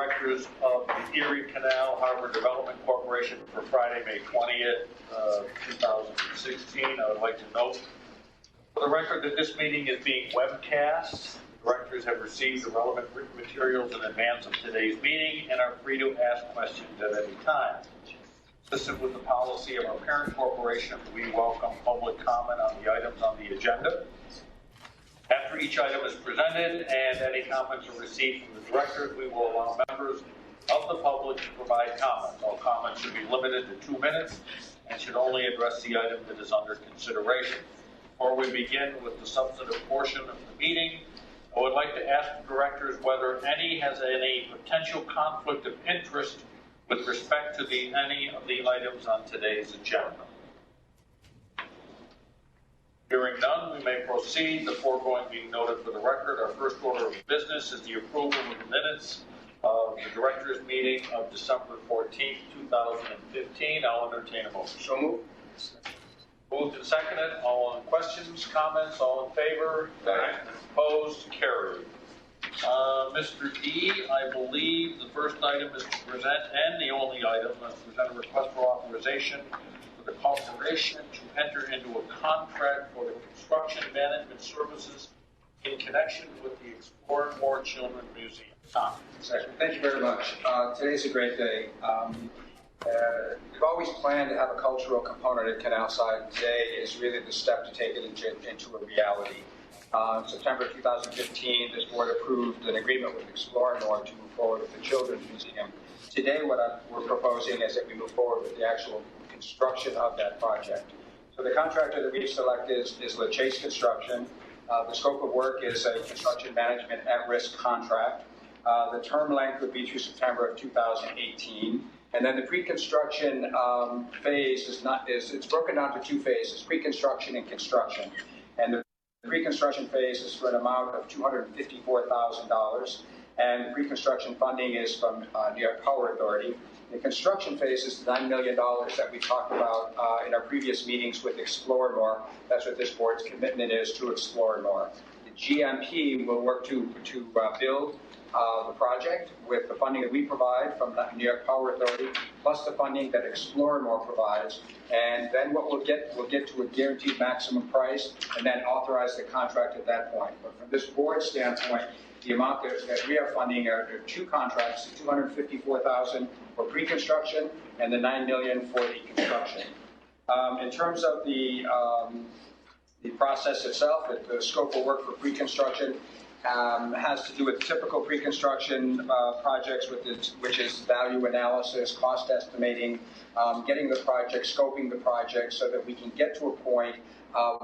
directors of the Erie Canal Harbor Development Corporation for Friday, May 20th, 2016. I would like to note for the record that this meeting is being webcast. The directors have received the relevant written materials in advance of today's meeting and are free to ask questions at any time. Consistent with the policy of our parent corporation, we welcome public comment on the items on the agenda. After each item is presented and any comments are received from the directors, we will allow members of the public to provide comments. All comments should be limited to 2 minutes and should only address the item that is under consideration. Before we begin with the substantive portion of the meeting, I would like to ask the directors whether any has any potential conflict of interest with respect to any of the items on today's agenda. Hearing none, we may proceed. The foregoing being noted for the record, our first order of business is the approval of the minutes of the directors' meeting of December 14th, 2015. I'll entertain a motion. So moved. Moved and seconded. All on questions, comments, all in favor? Aye. Opposed? Carried. Mr. D, I believe the first item is to present, and the only item, is to present a request for authorization for the corporation to enter into a contract for the construction management services in connection with the Explore More Children Museum. Tom. Thank you very much. Today's a great day. We've always planned to have a cultural component at Canalside. Today is really the step to take it into a reality. In September 2015, this board approved an agreement with Explore More to move forward with the Children's Museum. Today, what we're proposing is that we move forward with the actual construction of that project. So the contractor that we've selected is La Chase Construction. The scope of work is a construction management at-risk contract. The term length would be through September of 2018. And then the pre-construction phase it's broken down to 2 phases, pre-construction and construction. And the pre-construction phase is for an amount of $254,000. And the pre-construction funding is from New York Power Authority. The construction phase is $9 million that we talked about in our previous meetings with Explore More. That's what this board's commitment is to Explore More. The GMP will work to build the project with the funding that we provide from the New York Power Authority, plus the funding that Explore More provides. And then what we'll get to a guaranteed maximum price and then authorize the contract at that point. But from this board standpoint, the amount that we are funding are 2 contracts, the $254,000 for pre-construction and the $9 million for the construction. In terms of the process itself, the scope of work for pre-construction has to do with typical pre-construction projects, which is value analysis, cost estimating, getting the project, scoping the project so that we can get to a point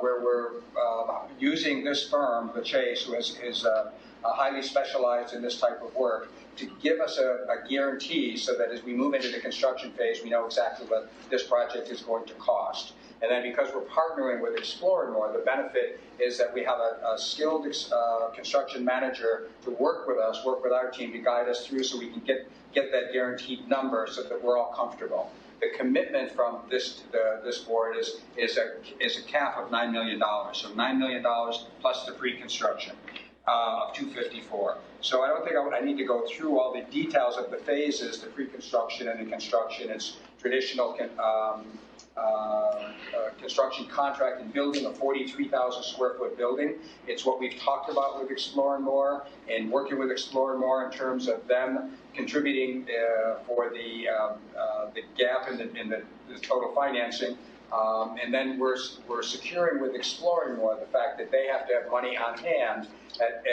where we're using this firm, the Chase, who is highly specialized in this type of work, to give us a guarantee so that as we move into the construction phase, we know exactly what this project is going to cost. And then because we're partnering with Explore More, the benefit is that we have a skilled construction manager to work with us, work with our team to guide us through so we can get that guaranteed number so that we're all comfortable. The commitment from this board is a cap of $9 million. So $9 million plus the pre-construction of $254. So I don't think I need to go through all the details of the phases, the pre-construction and the construction. It's traditional construction contract and building a 43,000 square foot building. It's what we've talked about with Explore More and working with Explore More in terms of them contributing for the gap in the total financing. And then we're securing with Exploring More the fact that they have to have money on hand at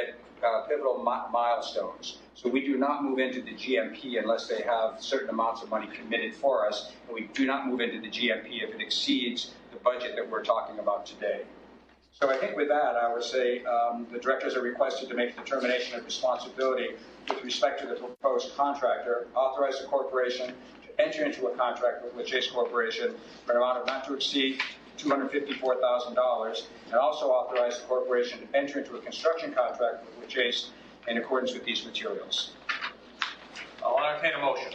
pivotal milestones. So we do not move into the GMP unless they have certain amounts of money committed for us, and we do not move into the GMP if it exceeds the budget that we're talking about today. So I think with that, I would say the directors are requested to make a determination of responsibility with respect to the proposed contractor, authorize the corporation to enter into a contract with La Chase Corporation for an amount of not to exceed $254,000, and also authorize the corporation to enter into a construction contract with La Chase in accordance with these materials. I'll entertain a motion.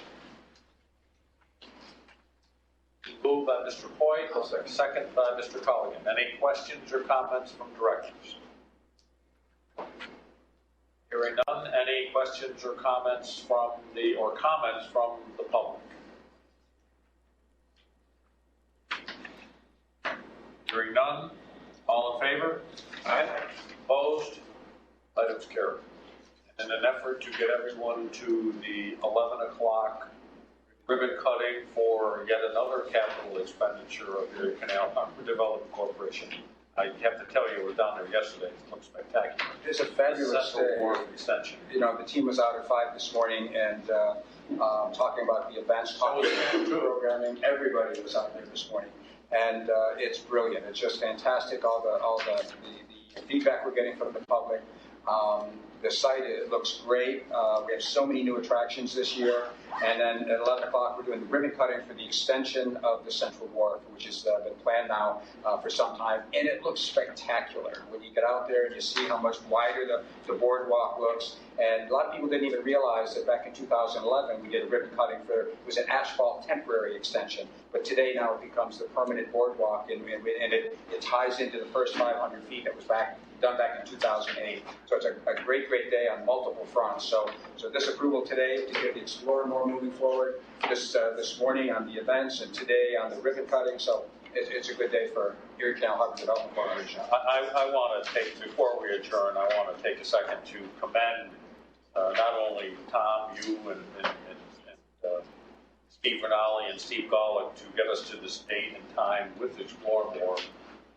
Moved by Mr. Hoyt, second by Mr. Culligan. Any questions or comments from directors? Hearing none, any questions or comments from the public? Hearing none, all in favor? Aye. Opposed? Items carried. In an effort to get everyone to the 11 o'clock ribbon cutting for yet another capital expenditure of Erie Canal Harbor Development Corporation, I have to tell you, we were down there yesterday. It looks spectacular. It's a fabulous day. Extension. You know, the team was out at 5 this morning and talking about the events, talking about the programming. Everybody was out there this morning, and it's brilliant. It's just fantastic. All the feedback we're getting from the public. The site, it looks great. We have so many new attractions this year. And then at 11 o'clock, we're doing the ribbon cutting for the extension of the Central Wharf, which has been planned now for some time. And it looks spectacular when you get out there and you see how much wider the boardwalk looks. And a lot of people didn't even realize that back in 2011, we did a ribbon cutting it was an asphalt temporary extension. But today now it becomes the permanent boardwalk, and it ties into the first 500 feet that was done back in 2008. So it's a great day on multiple fronts. So this approval today to get the Explorer more moving forward, this morning on the events, and today on the ribbon cutting. So it's a good day for Erie Canal Harbor Development Corporation. I want to take, before we adjourn, I want to take a second to commend not only Tom, you, and Steve Rinaldi and Steve Golick to get us to this date and time with Explore More,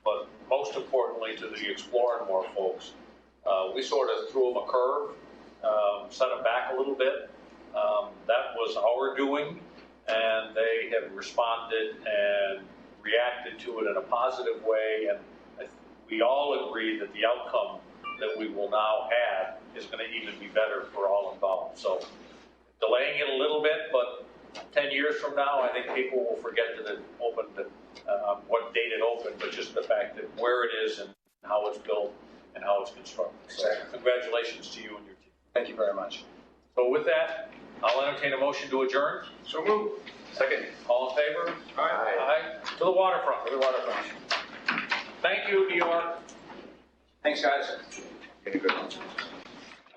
but most importantly to the Explore More folks. We sort of threw them a curve, set them back a little bit. That was our doing, and they have responded and reacted to it in a positive way, and we all agree that the outcome that we will now have is going to even be better for all involved. So delaying it a little bit, but 10 years from now, I think people will forget that it opened, what date it opened, but just the fact that where it is and how it's built and how it's constructed. So congratulations to you and your team. Thank you very much. So with that, I'll entertain a motion to adjourn. So moved. Second. All in favor? Aye. Aye. To the waterfront. To the waterfront. Thank you, New York. Thanks, guys.